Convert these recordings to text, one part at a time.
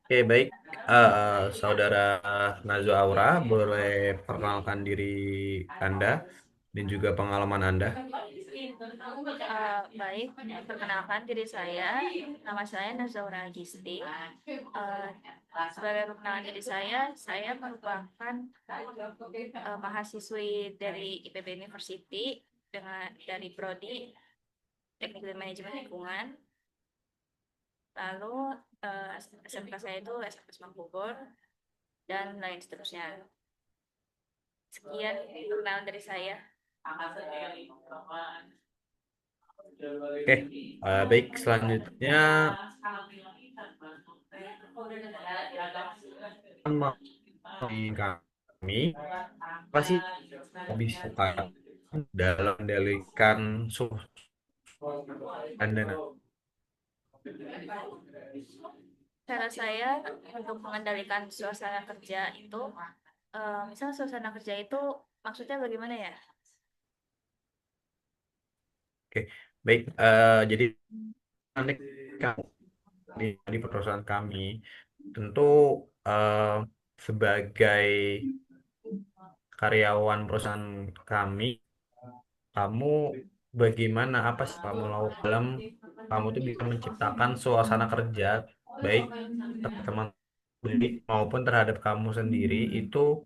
Oke, baik. Saudara Nazo Aura, boleh perkenalkan diri Anda dan juga pengalaman Anda. Baik, perkenalkan diri saya. Nama saya Nazaura Gisti. Eh, Sebagai perkenalan diri saya merupakan mahasiswi dari IPB University dari Prodi Teknik dan Manajemen Lingkungan. Lalu SMK saya itu SMK Semang Bogor dan lain seterusnya. Sekian perkenalan dari saya. Oke, baik. Selanjutnya, kami apa sih bisa dalam mendalikan suhu Anda? Nah? Cara saya untuk mengendalikan suasana kerja itu, misal suasana kerja itu maksudnya bagaimana ya? Oke, baik. Jadi nanti kami di perusahaan kami tentu eh, sebagai karyawan perusahaan kami, kamu bagaimana apa sih kamu lakukan dalam kamu tuh bisa menciptakan suasana kerja baik teman sendiri maupun terhadap kamu sendiri itu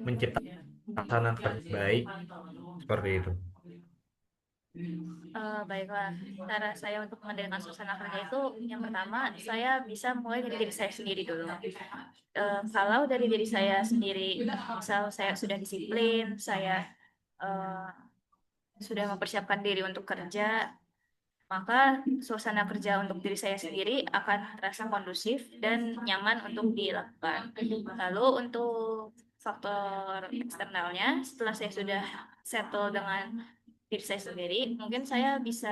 menciptakan suasana kerja baik seperti itu. Baiklah, cara saya untuk mengendalikan suasana kerja itu yang pertama saya bisa mulai dari diri saya sendiri dulu. Kalau dari diri saya sendiri, misal saya sudah disiplin, saya eh, sudah mempersiapkan diri untuk kerja, maka suasana kerja untuk diri saya sendiri akan terasa kondusif dan nyaman untuk dilakukan. Lalu untuk faktor eksternalnya, setelah saya sudah settle dengan diri saya sendiri, mungkin saya bisa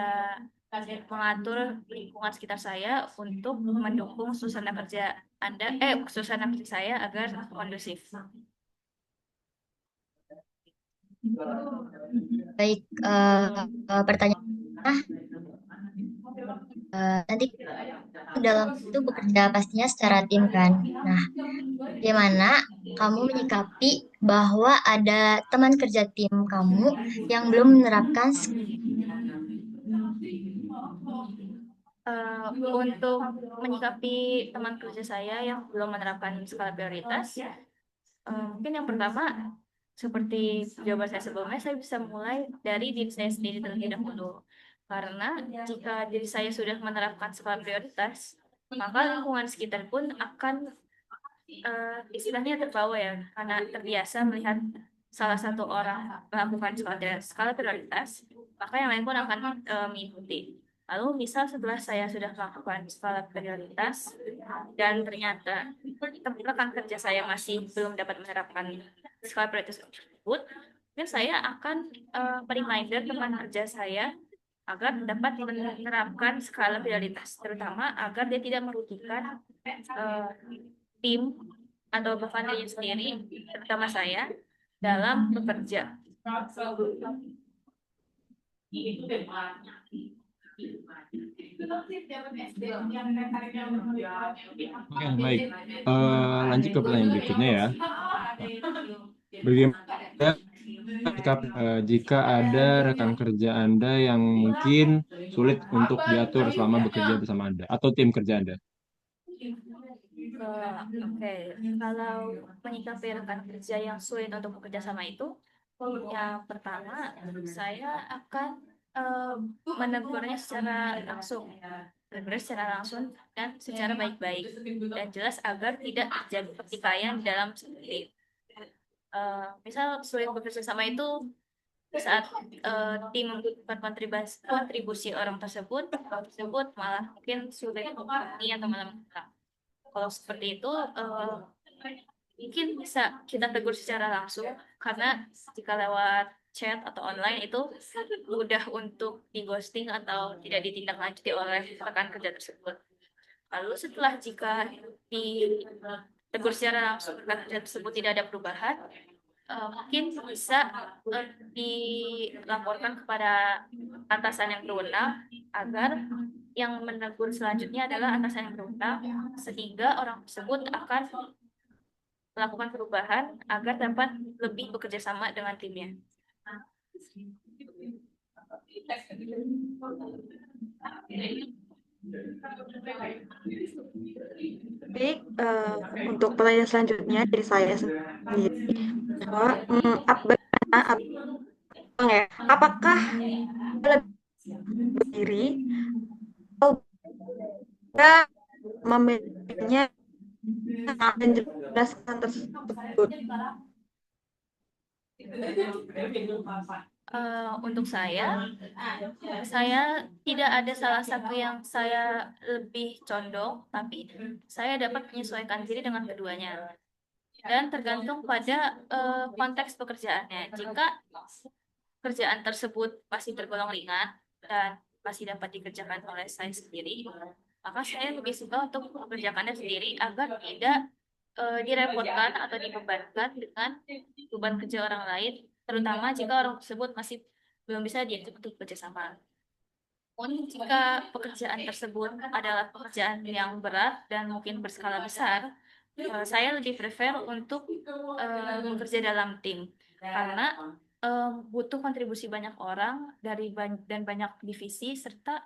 mengatur lingkungan sekitar saya untuk mendukung suasana kerja saya agar kondusif. Baik, pertanyaan nanti dalam itu bekerja pastinya secara tim kan. Nah, bagaimana kamu menyikapi bahwa ada teman kerja tim kamu yang belum menerapkan Untuk menyikapi teman kerja saya yang belum menerapkan skala prioritas, mungkin yang pertama, seperti jawaban saya sebelumnya, saya bisa mulai dari diri saya sendiri terlebih dahulu. Karena jika diri saya sudah menerapkan skala prioritas, maka lingkungan sekitar pun akan istilahnya terbawa ya, karena terbiasa melihat salah satu orang melakukan skala prioritas, maka yang lain pun akan mengikuti. Lalu misal setelah saya sudah melakukan skala prioritas dan ternyata rekan kerja saya masih belum dapat menerapkan skala prioritas tersebut, mungkin saya akan reminder teman kerja saya agar dapat menerapkan skala prioritas, terutama agar dia tidak merugikan eh, tim atau bahkan diri sendiri, terutama saya, dalam bekerja. Oke, baik. Lanjut ke pertanyaan berikutnya ya. Bagaimana jika ada rekan kerja Anda yang mungkin sulit untuk diatur selama bekerja bersama Anda atau tim kerja Anda? Oke, kalau menyikapi rekan kerja yang sulit untuk bekerja sama itu, yang pertama saya akan eh, menegurnya secara langsung, dan secara baik-baik dan jelas agar tidak terjadi pertikaian dalam tim. Misal sulit bekerja sama itu saat tim berkontribusi kontribusi orang tersebut malah mungkin sulit ini atau malah menghilang. Kalau seperti itu, mungkin bisa kita tegur secara langsung, karena jika lewat chat atau online itu mudah untuk di ghosting atau tidak ditindaklanjuti oleh rekan kerja tersebut. Lalu setelah jika ditegur secara langsung rekan kerja tersebut tidak ada perubahan, mungkin bisa dilaporkan kepada atasan yang berwenang agar yang menegur selanjutnya adalah atasan yang berwenang, sehingga orang tersebut akan melakukan perubahan agar dapat lebih bekerja sama dengan timnya. Baik, untuk pertanyaan selanjutnya dari saya sendiri, bahwa apakah lebih berdiri atau enggak memilihnya dan jelaskan tersebut? Untuk saya tidak ada salah satu yang saya lebih condong, tapi saya dapat menyesuaikan diri dengan keduanya. Dan tergantung pada konteks pekerjaannya. Jika kerjaan tersebut masih tergolong ringan dan masih dapat dikerjakan oleh saya sendiri, maka saya lebih suka untuk mengerjakannya sendiri agar tidak direpotkan atau dibebankan dengan beban kerja orang lain, terutama jika orang tersebut masih belum bisa diajak untuk bekerja sama. Namun jika pekerjaan tersebut adalah pekerjaan yang berat dan mungkin berskala besar, saya lebih prefer untuk bekerja dalam tim karena butuh kontribusi banyak orang dan banyak divisi serta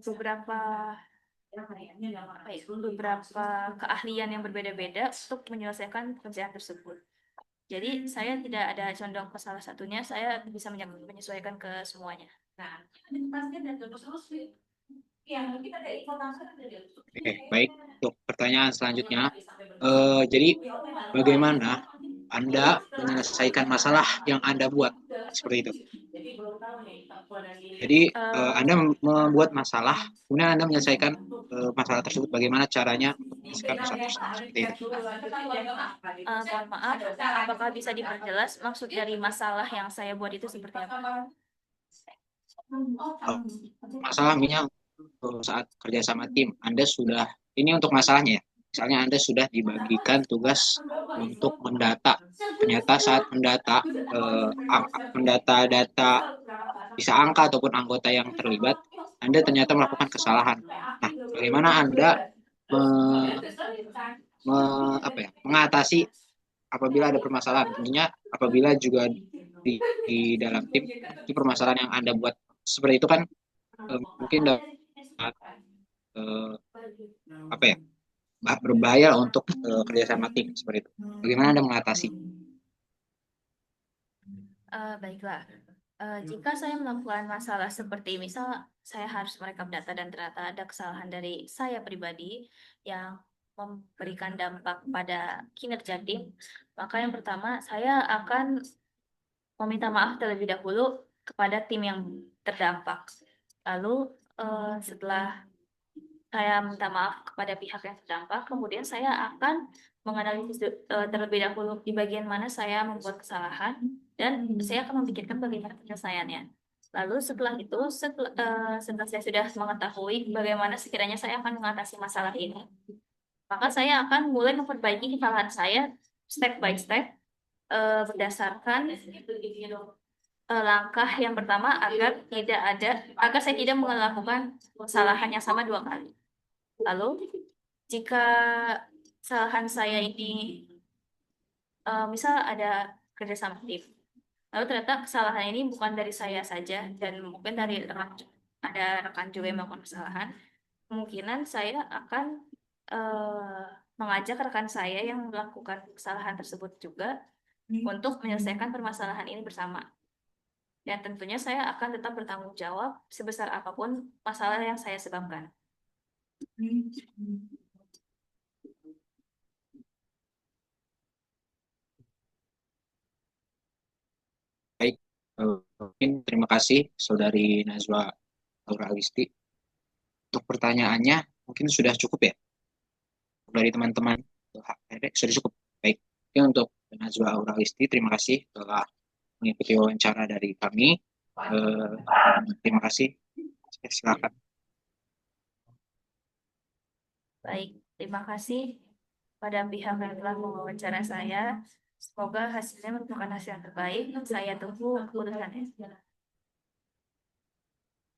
beberapa beberapa keahlian yang berbeda-beda untuk menyelesaikan pekerjaan tersebut. Jadi saya tidak ada condong ke salah satunya, saya bisa menyesuaikan ke semuanya. Oke, baik. Untuk pertanyaan selanjutnya, jadi bagaimana Anda menyelesaikan masalah yang Anda buat? Seperti itu. Jadi Anda membuat masalah, kemudian Anda menyelesaikan masalah tersebut. Bagaimana caranya menyelesaikan masalah tersebut? Seperti itu. Mohon maaf, apakah bisa diperjelas maksud dari masalah yang saya buat itu seperti apa? Masalah misalnya saat kerja sama tim, Anda sudah, ini untuk masalahnya ya, misalnya Anda sudah dibagikan tugas untuk mendata, ternyata saat mendata data bisa angka ataupun anggota yang terlibat, Anda ternyata melakukan kesalahan. Nah, bagaimana Anda mengatasi apabila ada permasalahan? Tentunya apabila juga di dalam tim itu permasalahan yang Anda buat seperti itu kan mungkin dapat berbahaya untuk kerjasama tim seperti itu. Bagaimana Anda mengatasi? Baiklah. Jika saya melakukan masalah seperti misal saya harus merekam data dan ternyata ada kesalahan dari saya pribadi yang memberikan dampak pada kinerja tim, maka yang pertama saya akan meminta maaf terlebih dahulu kepada tim yang terdampak. Lalu setelah saya minta maaf kepada pihak yang terdampak, kemudian saya akan menganalisis terlebih dahulu di bagian mana saya membuat kesalahan dan saya akan memikirkan bagaimana penyelesaiannya. Lalu setelah itu, setelah saya sudah mengetahui bagaimana sekiranya saya akan mengatasi masalah ini, maka saya akan mulai memperbaiki kesalahan saya step by step berdasarkan langkah yang pertama agar saya tidak melakukan kesalahan yang sama dua kali. Lalu jika kesalahan saya ini misal ada kerjasama tim, lalu ternyata kesalahan ini bukan dari saya saja dan mungkin dari rekan juga yang melakukan kesalahan, kemungkinan saya akan mengajak rekan saya yang melakukan kesalahan tersebut juga untuk menyelesaikan permasalahan ini bersama. Dan tentunya saya akan tetap bertanggung jawab sebesar apapun masalah yang saya sebabkan. Baik, mungkin terima kasih Saudari Najwa Aura Awisti. Untuk pertanyaannya mungkin sudah cukup ya dari teman-teman. Sudah cukup. Baik, untuk Najwa Aura Awisti, terima kasih telah mengikuti wawancara dari kami. Terima kasih. Silakan. Baik, terima kasih pada pihak yang telah mewawancara saya. Semoga hasilnya merupakan hasil yang terbaik. Saya tunggu keputusannya.